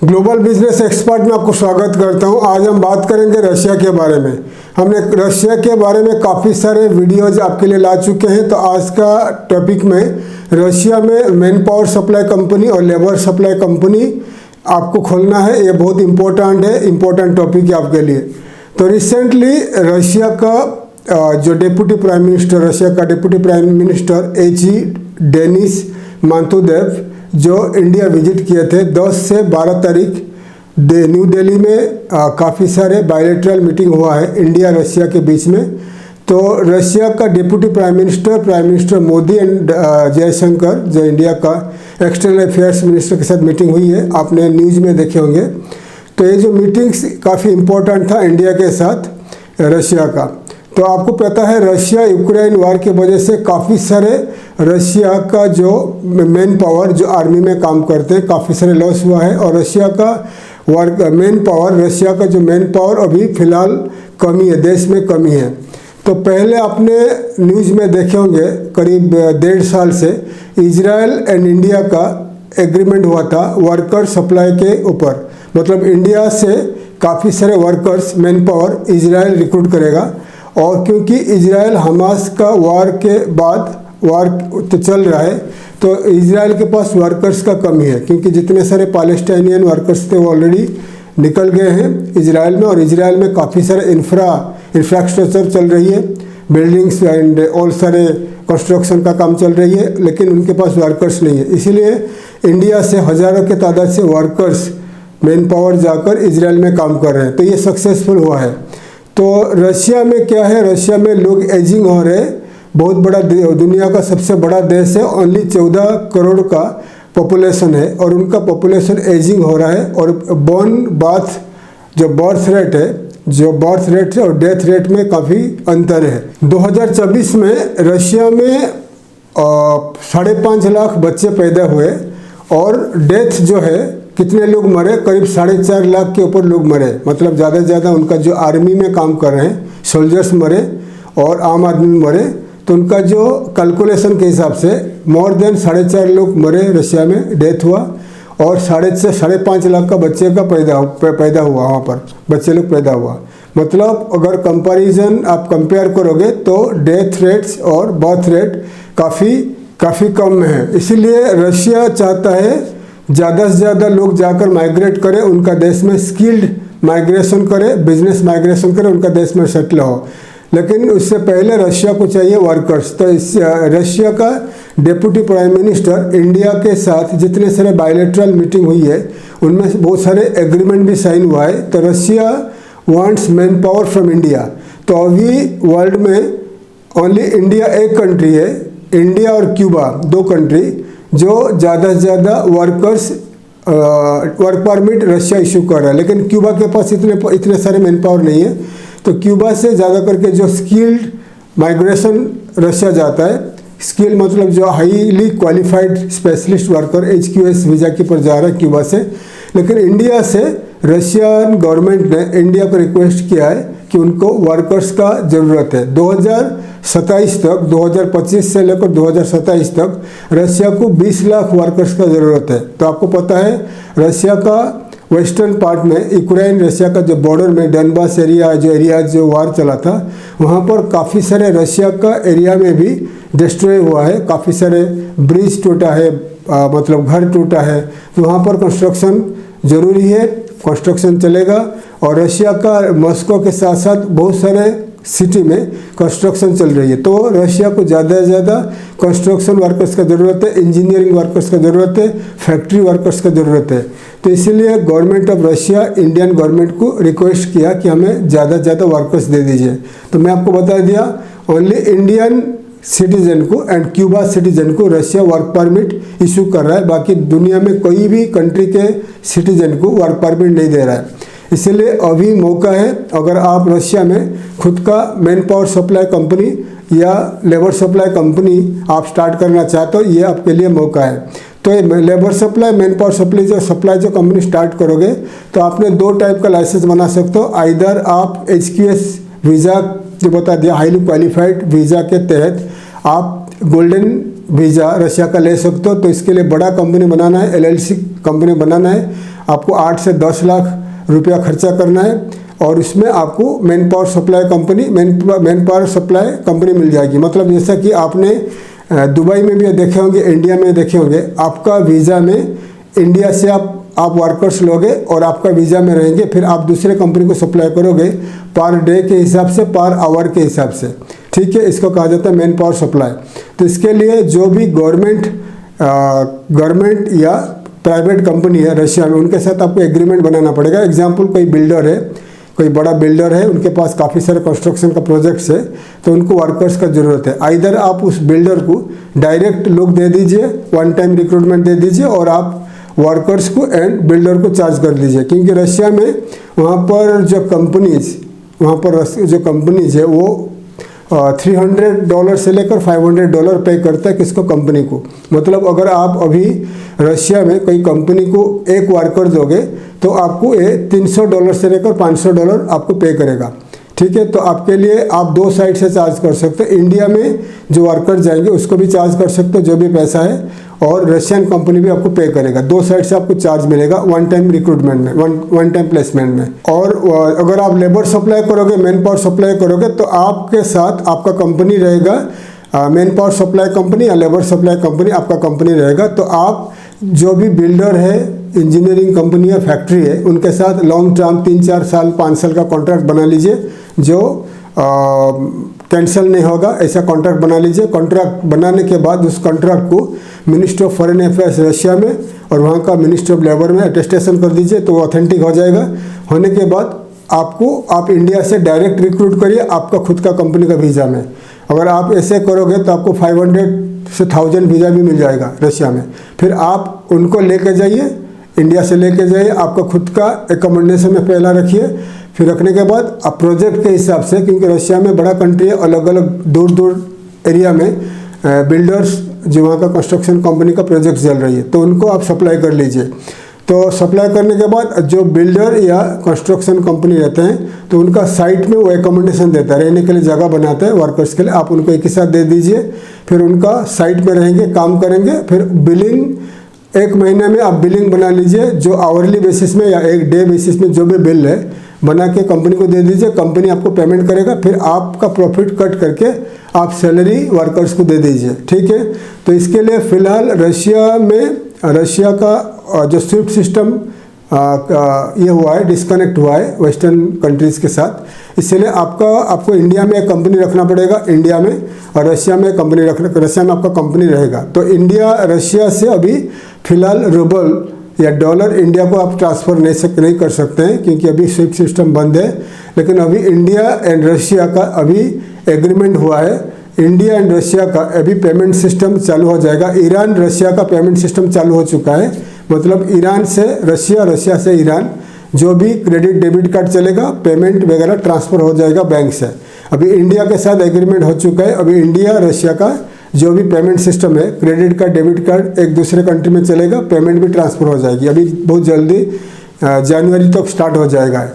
Global business expert में आपको स्वागत करता हूं। आज हम बात करेंगे रशिया के बारे में। हमने रशिया के बारे में काफ़ी सारे वीडियोज आपके लिए ला चुके हैं। तो आज का टॉपिक में रशिया में मैन पावर सप्लाई कंपनी और लेबर सप्लाई कंपनी आपको खोलना है। ये बहुत इम्पोर्टेंट टॉपिक है आपके लिए। तो रिसेंटली रशिया का जो डेप्यूटी प्राइम मिनिस्टर, रशिया का डेप्यूटी प्राइम मिनिस्टर एजी डेनिस मांतुदेव जो इंडिया विजिट किए थे 10 से 12 तारीख न्यू दिल्ली में काफ़ी सारे बायलैटरल मीटिंग हुआ है इंडिया रशिया के बीच में। तो रशिया का deputy prime minister Modi and Jaishankar जो इंडिया का एक्सटर्नल अफेयर्स मिनिस्टर के साथ मीटिंग हुई है, आपने न्यूज़ में देखे होंगे। तो ये जो मीटिंग्स काफ़ी इम्पोर्टेंट था इंडिया के साथ रशिया का। तो आपको पता है रशिया यूक्रेन वार की वजह से काफ़ी सारे रशिया का जो मैन पावर जो आर्मी में काम करते हैं काफ़ी सारे लॉस हुआ है। और रशिया का रशिया का जो मैन पावर अभी फ़िलहाल कमी है, देश में कमी है। तो पहले आपने न्यूज़ में देखे होंगे करीब 1.5 साल से इजराइल एंड इंडिया का एग्रीमेंट हुआ था वर्कर सप्लाई के ऊपर। मतलब इंडिया से काफ़ी सारे workers man power Israel recruit करेगा। और क्योंकि इजराइल हमास का वार के बाद वार तो चल रहा है, तो इजराइल के पास वर्कर्स का कमी है, क्योंकि जितने सारे पैलेस्टाइनियन वर्कर्स थे वो ऑलरेडी निकल गए हैं इजराइल में। और इजराइल में काफ़ी सारे इंफ्रास्ट्रक्चर चल रही है, बिल्डिंग्स एंड और सारे कंस्ट्रक्शन का काम चल रही है, लेकिन उनके पास वर्कर्स नहीं है। इसीलिए इंडिया से हज़ारों के तादाद से वर्कर्स मैन पावर जाकर इजराइल में काम कर रहे हैं। तो ये सक्सेसफुल हुआ है। तो रशिया में क्या है, रशिया में लोग एजिंग हो रहे हैं। बहुत बड़ा दुनिया का सबसे बड़ा देश है, ओनली 14 करोड़ का पॉपुलेशन है और उनका पॉपुलेशन एजिंग हो रहा है। और जो बर्थ रेट है और डेथ रेट में काफ़ी अंतर है। 2024 में रशिया में 5.5 लाख बच्चे पैदा हुए और डेथ जो है कितने लोग मरे, करीब 4.5 लाख के ऊपर लोग मरे। मतलब ज़्यादा से ज़्यादा उनका जो आर्मी में काम कर रहे हैं सोल्जर्स मरे और आम आदमी मरे। तो उनका जो कैलकुलेशन के हिसाब से मोर देन 4.5 लोग मरे रशिया में, डेथ हुआ। और 5.5 लाख का बच्चे का पैदा हुआ, वहाँ पर बच्चे लोग पैदा हुआ। मतलब अगर आप कंपेयर करोगे तो डेथ रेट्स और बर्थ रेट काफ़ी कम है। इसीलिए रशिया चाहता है ज़्यादा से ज़्यादा लोग जाकर माइग्रेट करें, उनका देश में स्किल्ड माइग्रेशन करें, बिजनेस माइग्रेशन करें, उनका देश में सेटल हो। लेकिन उससे पहले रशिया को चाहिए वर्कर्स। तो रशिया का डेप्यूटी प्राइम मिनिस्टर इंडिया के साथ जितने सारे बायलैटरल मीटिंग हुई है उनमें से बहुत सारे एग्रीमेंट भी साइन हुआ है। तो Russia wants man power from India. तो अभी वर्ल्ड में ओनली इंडिया एक कंट्री है, इंडिया और क्यूबा, 2 कंट्री जो ज़्यादा से ज़्यादा वर्क परमिट रशिया इशू कर रहा है। लेकिन क्यूबा के पास इतने सारे मैन पावर नहीं है। तो क्यूबा से ज़्यादा करके जो स्किल्ड माइग्रेशन रशिया जाता है, स्किल मतलब जो highly qualified specialist worker HQS visa के पर जा रहा है क्यूबा से। लेकिन इंडिया से रशियन गवर्नमेंट ने इंडिया को रिक्वेस्ट किया है कि उनको वर्कर्स का ज़रूरत है। 2025 से लेकर 2027 तक रशिया को 20 लाख वर्कर्स का ज़रूरत है। तो आपको पता है रशिया का वेस्टर्न पार्ट में यूक्रेन रशिया का जो बॉर्डर में डनबास एरिया जो वार चला था, वहाँ पर काफ़ी सारे रशिया का एरिया में भी डिस्ट्रॉय हुआ है। काफ़ी सारे ब्रिज टूटा है, मतलब घर टूटा है। तो वहाँ पर कंस्ट्रक्शन ज़रूरी है, कंस्ट्रक्शन चलेगा। और रशिया का मॉस्को के साथ साथ बहुत सारे सिटी में कंस्ट्रक्शन चल रही है। तो रशिया को ज़्यादा से ज़्यादा कंस्ट्रक्शन वर्कर्स का ज़रूरत है, इंजीनियरिंग वर्कर्स का ज़रूरत है, फैक्ट्री वर्कर्स का ज़रूरत है। तो इसीलिए government of Russia Indian government को रिक्वेस्ट किया कि हमें ज़्यादा से ज़्यादा वर्कर्स दे दीजिए। तो मैं आपको बता दिया ओनली इंडियन सिटीजन को एंड क्यूबा सिटीजन को रशिया वर्क परमिट इशू कर रहा है। बाकी दुनिया में कोई भी कंट्री के सिटीजन को वर्क परमिट नहीं दे रहा है। इसलिए अभी मौका है, अगर आप रशिया में खुद का मैन पावर सप्लाई कंपनी या लेबर सप्लाई कंपनी आप स्टार्ट करना चाहते हो, ये आपके लिए मौका है। तो labour supply man power supply जो कंपनी स्टार्ट करोगे तो आपने 2 टाइप का लाइसेंस बना सकते हो। आइदर आप HQS वीज़ा जो बता दिया हाईली क्वालिफाइड वीज़ा के तहत आप गोल्डन वीज़ा रशिया का ले सकते हो। तो इसके लिए बड़ा कंपनी बनाना है, LLC कंपनी बनाना है आपको 8 से 10 लाख रुपया खर्चा करना है और इसमें आपको मैन पावर सप्लाई कंपनी मिल जाएगी। मतलब जैसा कि आपने दुबई में भी देखे होंगे, इंडिया में देखे होंगे, आपका वीज़ा में इंडिया से आप वर्कर्स लोगे और आपका वीज़ा में रहेंगे, फिर आप दूसरे कंपनी को सप्लाई करोगे पर डे के हिसाब से, पर आवर के हिसाब से, ठीक है। इसको कहा जाता है मैन पावर सप्लाई। तो इसके लिए जो भी गवर्नमेंट या प्राइवेट कंपनी है रशिया में, उनके साथ आपको एग्रीमेंट बनाना पड़ेगा। एग्जाम्पल, कोई बिल्डर है, कोई बड़ा बिल्डर है, उनके पास काफ़ी सारे कंस्ट्रक्शन का प्रोजेक्ट्स है, तो उनको वर्कर्स का ज़रूरत है। आइदर आप उस बिल्डर को डायरेक्ट लोग दे दीजिए, वन टाइम रिक्रूटमेंट दे दीजिए और आप वर्कर्स को एंड बिल्डर को चार्ज कर दीजिए। क्योंकि रशिया में वहाँ पर जो कंपनीज है वो $300 से लेकर $500 पे करता है किसको, कंपनी को। मतलब अगर आप अभी रशिया में कोई कंपनी को एक वर्कर दोगे तो आपको ये $300 से लेकर $500 आपको पे करेगा, ठीक है। तो आपके लिए आप दो साइड से चार्ज कर सकते हो। इंडिया में जो वर्कर जाएंगे उसको भी चार्ज कर सकते हो जो भी पैसा है, और रशियन कंपनी भी आपको पे करेगा। दो साइड से आपको चार्ज मिलेगा वन टाइम रिक्रूटमेंट में, वन टाइम प्लेसमेंट में। और अगर आप लेबर सप्लाई करोगे, मैन पावर सप्लाई करोगे, तो आपके साथ आपका कंपनी रहेगा, मैन पावर सप्लाई कंपनी या लेबर सप्लाई कंपनी आपका कंपनी रहेगा। तो आप जो भी बिल्डर है, इंजीनियरिंग कंपनी या फैक्ट्री है, उनके साथ लॉन्ग टर्म 3-4 साल 5 साल का कॉन्ट्रैक्ट बना लीजिए जो कैंसिल नहीं होगा, ऐसा कॉन्ट्रैक्ट बना लीजिए। कॉन्ट्रैक्ट बनाने के बाद उस कॉन्ट्रैक्ट को ministry of foreign affairs Russia में और वहाँ का मिनिस्ट्री ऑफ लेबर में अटेस्टेशन कर दीजिए, तो वो ऑथेंटिक हो जाएगा। होने के बाद आप इंडिया से डायरेक्ट रिक्रूट करिए आपका खुद का कंपनी का वीज़ा में। अगर आप ऐसे करोगे तो आपको 500 से 1000 वीज़ा भी मिल जाएगा रशिया में। फिर आप उनको लेके जाइए, इंडिया से लेके जाइए, आपका खुद का एकोमोडेशन में पहला रखिए। फिर रखने के बाद आप प्रोजेक्ट के हिसाब से, क्योंकि रशिया में बड़ा कंट्री है, अलग अलग दूर एरिया में बिल्डर्स जो वहाँ का कंस्ट्रक्शन कंपनी का प्रोजेक्ट चल रही है, तो उनको आप सप्लाई कर लीजिए। तो सप्लाई करने के बाद जो बिल्डर या कंस्ट्रक्शन कंपनी रहते हैं तो उनका साइट में वो एकोमोडेशन देता है, रहने के लिए जगह बनाता है वर्कर्स के लिए, आप उनको एक ही साथ दे दीजिए। फिर उनका साइट में रहेंगे, काम करेंगे। फिर बिलिंग 1 महीने में आप बिलिंग बना लीजिए, जो आवरली बेसिस में या एक डे बेसिस में जो भी बिल है बना के कंपनी को दे दीजिए, कंपनी आपको पेमेंट करेगा। फिर आपका प्रॉफिट कट करके आप सैलरी वर्कर्स को दे दीजिए, ठीक है। तो इसके लिए फ़िलहाल रशिया का जो स्विफ्ट सिस्टम ये हुआ है, डिस्कनेक्ट हुआ है वेस्टर्न कंट्रीज़ के साथ, इसलिए आपको इंडिया में एक कंपनी रखना पड़ेगा इंडिया में, और रशिया में कंपनी रशिया में आपका कंपनी रहेगा। तो रशिया से अभी फ़िलहाल रूबल या डॉलर इंडिया को आप ट्रांसफ़र नहीं कर सकते हैं, क्योंकि अभी स्विफ्ट सिस्टम बंद है। लेकिन अभी इंडिया एंड रशिया का अभी एग्रीमेंट हुआ है, इंडिया एंड रशिया का अभी पेमेंट सिस्टम चालू हो जाएगा। ईरान रशिया का पेमेंट सिस्टम चालू हो चुका है, मतलब ईरान से रशिया, रशिया से ईरान, जो भी क्रेडिट डेबिट कार्ड चलेगा पेमेंट वगैरह ट्रांसफ़र हो जाएगा बैंक से। अभी इंडिया के साथ एग्रीमेंट हो चुका है, अभी इंडिया रशिया का जो भी पेमेंट सिस्टम है, क्रेडिट कार्ड डेबिट कार्ड एक दूसरे कंट्री में चलेगा, पेमेंट भी ट्रांसफ़र हो जाएगी। अभी बहुत जल्दी जनवरी तक स्टार्ट हो जाएगा।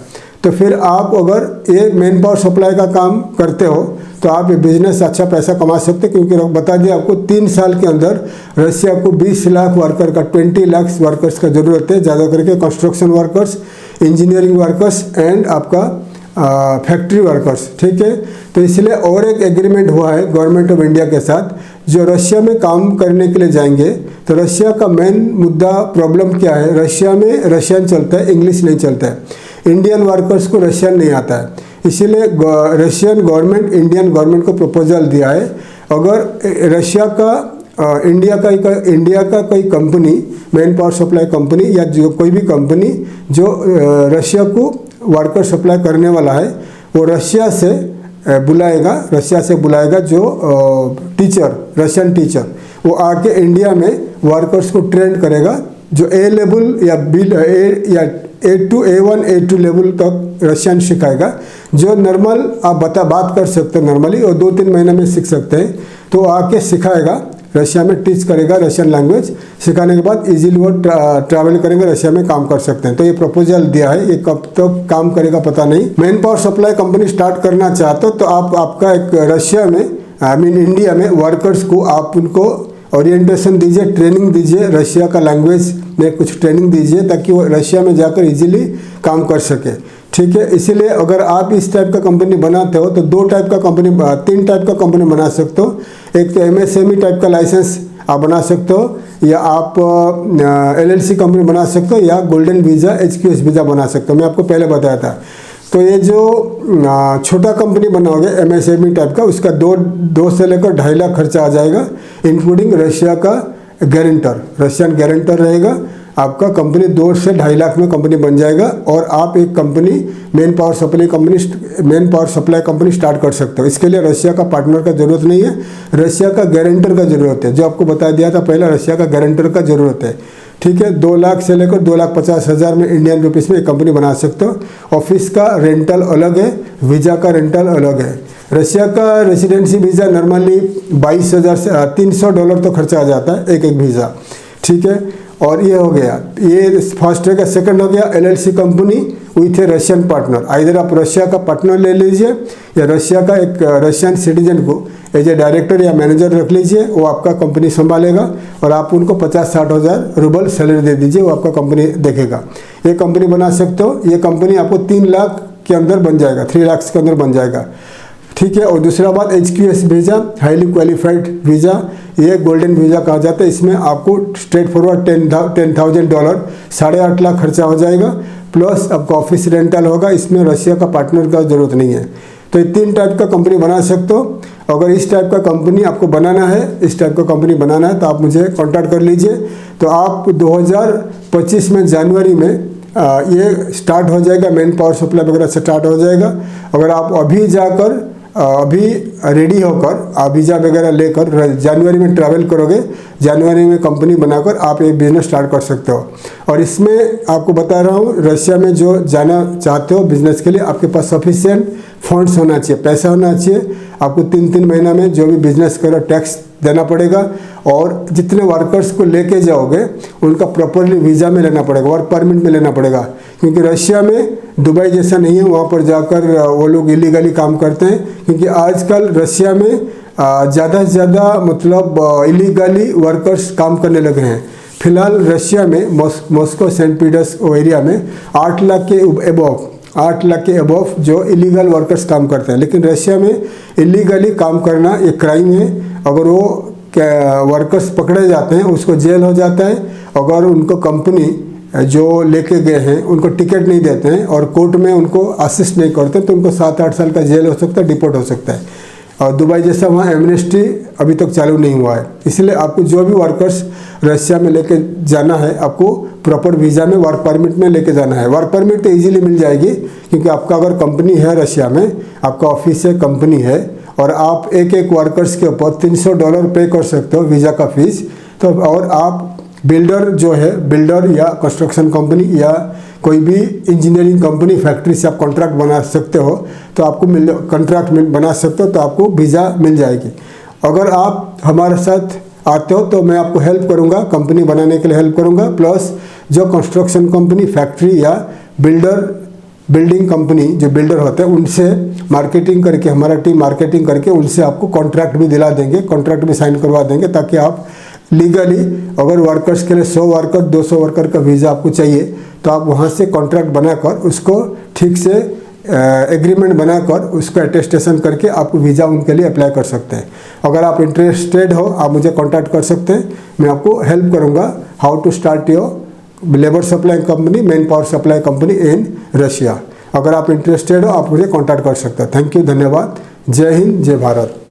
तो फिर आप अगर ये मैन पावर सप्लाई का काम करते हो तो आप ये बिजनेस अच्छा पैसा कमा सकते हैं, क्योंकि बता दिया आपको 3 साल के अंदर रशिया को 20 लाख वर्कर का 20 लाख वर्कर्स का ज़रूरत है, ज़्यादा करके construction workers, engineering workers and आपका फैक्ट्री वर्कर्स, ठीक है। तो इसलिए और एक एग्रीमेंट हुआ है गवर्नमेंट ऑफ इंडिया के साथ, जो रशिया में काम करने के लिए जाएंगे। तो रशिया का मेन मुद्दा प्रॉब्लम क्या है, रशिया में रशियन चलता है, इंग्लिश नहीं चलता है। इंडियन वर्कर्स को रशियन नहीं आता है, इसीलिए रशियन गवर्नमेंट इंडियन गवर्नमेंट को प्रपोजल दिया है, अगर रशिया का इंडिया का कोई company, manpower supply company या जो कोई भी कंपनी जो रशिया को वर्कर सप्लाई करने वाला है, वो रशिया से बुलाएगा जो टीचर, रशियन टीचर, वो आके इंडिया में वर्कर्स को ट्रेन करेगा, जो ए लेवल या A2, A1, A2 लेवल तक रशियन सिखाएगा। जो नॉर्मल आप बात कर सकते हैं नॉर्मली, और 2-3 महीने में सीख सकते हैं। तो आके सिखाएगा, रशिया में टीच करेगा रशियन लैंग्वेज। सिखाने के बाद इजीली वो ट्रैवल करेंगे, रशिया में काम कर सकते हैं। तो ये प्रपोजल दिया है, ये कब तक काम करेगा पता नहीं। Man power supply company start करना चाहते हो तो आपका एक रशिया में इंडिया में वर्कर्स को आप उनको ओरिएंटेशन दीजिए, ट्रेनिंग दीजिए, रशिया का लैंग्वेज में कुछ ट्रेनिंग दीजिए ताकि वो रशिया में जाकर इजीली काम कर सके। ठीक है, इसीलिए अगर आप इस टाइप का कंपनी बनाते हो तो तीन टाइप का कंपनी बना सकते हो। एक तो MSME टाइप का लाइसेंस आप बना सकते हो, या आप LLC कंपनी बना सकते हो, या गोल्डन वीज़ा HQS वीज़ा बना सकते हो। मैं आपको पहले बताया था। तो ये जो छोटा कंपनी बनाओगे MSME टाइप का, उसका 2 से लेकर 2.5 लाख खर्चा आ जाएगा, इंक्लूडिंग रशिया का गारंटर, रशियन गारंटर रहेगा। आपका कंपनी 2 से 2.5 लाख में कंपनी बन जाएगा और आप एक company main power supply company start कर सकते हो। इसके लिए रशिया का पार्टनर का ज़रूरत नहीं है, रशिया का गारंटर का ज़रूरत है। जो आपको बता दिया था पहले, रशिया का गारंटर का ज़रूरत है। ठीक है, 2 लाख से लेकर 2,50,000 में इंडियन रुपीस में एक कंपनी बना सकते हो। ऑफिस का रेंटल अलग है, वीज़ा का रेंटल अलग है। रशिया का रेसिडेंसी वीज़ा नॉर्मली $22,000 से $300 तो खर्चा आ जाता है एक वीज़ा। ठीक है, और ये हो गया, ये फर्स्ट है। सेकंड हो गया LLC company with A Russian partner. इधर आप रशिया का पार्टनर ले लीजिए, या रशिया का एक रशियन सिटीजन को एज ए डायरेक्टर या मैनेजर रख लीजिए, वो आपका कंपनी संभालेगा और आप उनको 50-60 हज़ार रूबल सैलरी दे दीजिए, वो आपका कंपनी देखेगा। ये कंपनी बना सकते हो। ये कंपनी आपको 3 लाख के अंदर बन जाएगा, 3 लाख के अंदर बन जाएगा। ठीक है, और दूसरा बात HQS visa, highly qualified visa, ये गोल्डन वीज़ा कहा जाता है। इसमें आपको स्ट्रेट फॉरवर्ड $10,000 8.5 लाख खर्चा हो जाएगा, प्लस आपका ऑफिस रेंटल होगा। इसमें रशिया का पार्टनर का ज़रूरत नहीं है। तो ये 3 टाइप का कंपनी बना सकते हो। अगर इस टाइप का कंपनी आपको बनाना है, तो आप मुझे कॉन्टैक्ट कर लीजिए। तो आप 2025 में जनवरी में ये स्टार्ट हो जाएगा, मेन पावर सप्लाई वगैरह स्टार्ट हो जाएगा। अगर आप अभी जाकर अभी रेडी होकर वीज़ा वगैरह लेकर जनवरी में ट्रैवल करोगे, जनवरी में कंपनी बनाकर आप एक बिज़नेस स्टार्ट कर सकते हो। और इसमें आपको बता रहा हूँ, रशिया में जो जाना चाहते हो बिज़नेस के लिए, आपके पास सफिशिएंट फंड्स होना चाहिए, पैसा होना चाहिए। आपको 3-3 महीना में जो भी बिज़नेस करो टैक्स देना पड़ेगा, और जितने वर्कर्स को लेके जाओगे उनका प्रॉपरली वीज़ा में लेना पड़ेगा, वर्क परमिट में लेना पड़ेगा। क्योंकि रशिया में दुबई जैसा नहीं है, वहाँ पर जाकर वो लोग इलीगली काम करते हैं। क्योंकि आजकल रशिया में ज़्यादा से ज़्यादा मतलब इलीगली वर्कर्स काम करने लगे हैं। फिलहाल रशिया में मॉस्को सेंट पीटर्सबर्ग एरिया में 8 लाख के अबव जो इलीगल वर्कर्स काम करते हैं। लेकिन रशिया में इलीगली काम करना एक क्राइम है। अगर वो वर्कर्स पकड़े जाते हैं, उसको जेल हो जाता है। अगर उनको कंपनी जो लेके गए हैं उनको टिकट नहीं देते हैं और कोर्ट में उनको असिस्ट नहीं करते, तो उनको 7-8 साल का जेल हो सकता है, डिपोर्ट हो सकता है। और दुबई जैसा वहाँ एमनेस्टी अभी तक चालू नहीं हुआ है। इसलिए आपको जो भी वर्कर्स रशिया में लेके जाना है, आपको प्रॉपर वीज़ा में, वर्क परमिट में लेके जाना है। वर्क परमिट तो इजीली मिल जाएगी, क्योंकि आपका अगर कंपनी है रशिया में, आपका ऑफिस है, कंपनी है, और आप एक वर्कर्स के ऊपर $300 पे कर सकते हो वीज़ा का फीस। तो और आप बिल्डर जो है, बिल्डर या कंस्ट्रक्शन कंपनी या कोई भी इंजीनियरिंग कंपनी, फैक्ट्री से आप कॉन्ट्रैक्ट बना सकते हो, तो आपको कॉन्ट्रैक्ट बना सकते हो, तो आपको वीज़ा मिल जाएगी। अगर आप हमारे साथ आते हो तो मैं आपको हेल्प करूंगा, कंपनी बनाने के लिए हेल्प करूंगा। प्लस जो कंस्ट्रक्शन कंपनी, फैक्ट्री या बिल्डिंग कंपनी जो बिल्डर होते हैं, उनसे मार्केटिंग करके, हमारा टीम मार्केटिंग करके उनसे आपको कॉन्ट्रैक्ट भी दिला देंगे, कॉन्ट्रैक्ट भी साइन करवा देंगे, ताकि आप लीगली, अगर वर्कर्स के लिए 100 वर्कर 200 वर्कर का वीज़ा आपको चाहिए, तो आप वहाँ से कॉन्ट्रैक्ट बनाकर उसको ठीक से एग्रीमेंट बनाकर उसको अटेस्टेशन करके आप वीज़ा उनके लिए अप्लाई कर सकते हैं। अगर आप इंटरेस्टेड हो, आप मुझे कांटेक्ट कर सकते हैं। मैं आपको हेल्प करूंगा how to start your labour supply company, manpower supply company in Russia. अगर आप इंटरेस्टेड हो, आप मुझे कांटेक्ट कर सकते हैं। थैंक यू, धन्यवाद। जय हिंद, जय भारत।